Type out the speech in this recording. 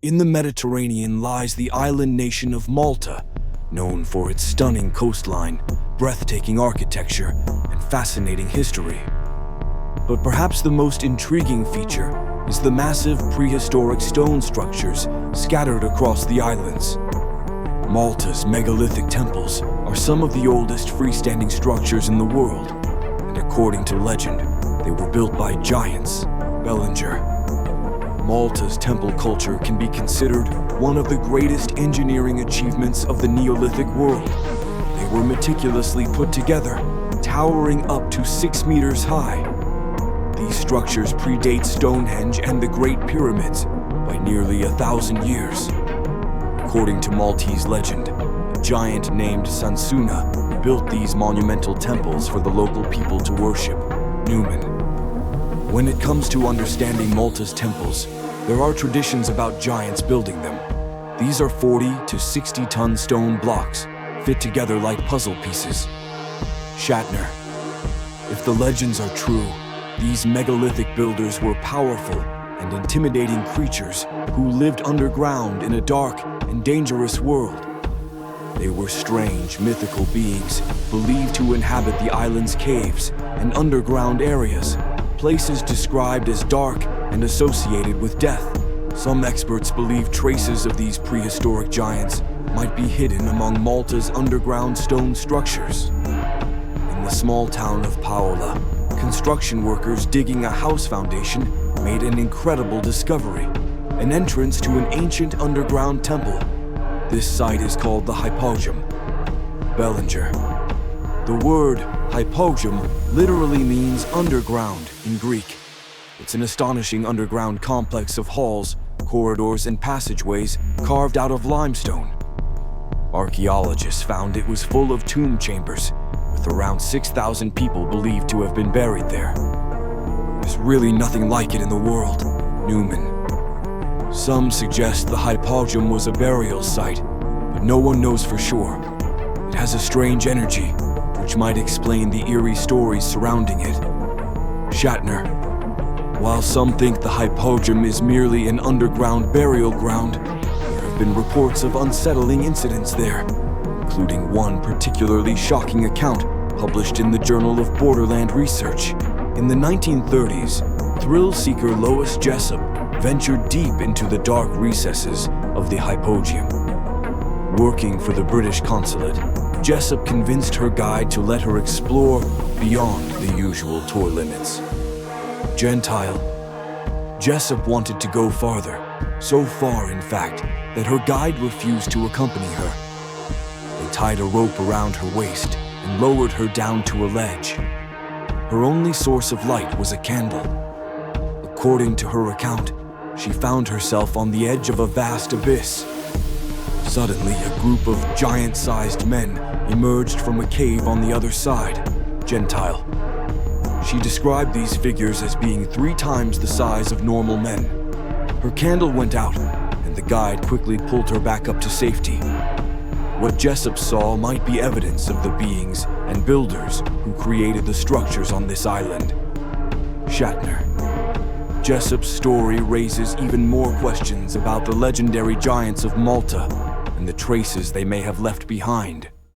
In the Mediterranean lies the island nation of Malta, known for its stunning coastline, breathtaking architecture, and fascinating history. But perhaps the most intriguing feature is the massive prehistoric stone structures scattered across the islands. Malta's megalithic temples are some of the oldest freestanding structures in the world, and according to legend, they were built by giants. Bellinger. Malta's temple culture can be considered one of the greatest engineering achievements of the Neolithic world. They were meticulously put together, towering up to 6 meters high. These structures predate Stonehenge and the Great Pyramids by nearly 1,000 years. According to Maltese legend, a giant named Sansuna built these monumental temples for the local people to worship. Newman. When it comes to understanding Malta's temples, there are traditions about giants building them. These are 40 to 60-ton stone blocks, fit together like puzzle pieces. Shatner. If the legends are true, these megalithic builders were powerful and intimidating creatures who lived underground in a dark and dangerous world. They were strange, mythical beings believed to inhabit the island's caves and underground areas, places described as dark and associated with death. Some experts believe traces of these prehistoric giants might be hidden among Malta's underground stone structures. In the small town of Paola, construction workers digging a house foundation made an incredible discovery, an entrance to an ancient underground temple. This site is called the Hypogeum. Bellinger. The word Hypogeum literally means underground in Greek. It's an astonishing underground complex of halls, corridors, and passageways carved out of limestone. Archaeologists found it was full of tomb chambers, with around 6,000 people believed to have been buried there. There's really nothing like it in the world. Newman. Some suggest the Hypogeum was a burial site, but no one knows for sure. It has a strange energy, which might explain the eerie stories surrounding it. Shatner. While some think the Hypogeum is merely an underground burial ground, there have been reports of unsettling incidents there, including one particularly shocking account published in the Journal of Borderland Research. In the 1930s, thrill-seeker Lois Jessup ventured deep into the dark recesses of the Hypogeum. Working for the British consulate, Jessup convinced her guide to let her explore beyond the usual tour limits. Gentile. Jessup wanted to go farther, so far in fact that her guide refused to accompany her. They tied a rope around her waist and lowered her down to a ledge. Her only source of light was a candle. According to her account, she found herself on the edge of a vast abyss. Suddenly, a group of giant-sized men emerged from a cave on the other side. Gentile. She described these figures as being 3 times the size of normal men. Her candle went out, and the guide quickly pulled her back up to safety. What Jessup saw might be evidence of the beings and builders who created the structures on this island. Shatner. Jessup's story raises even more questions about the legendary giants of Malta and the traces they may have left behind.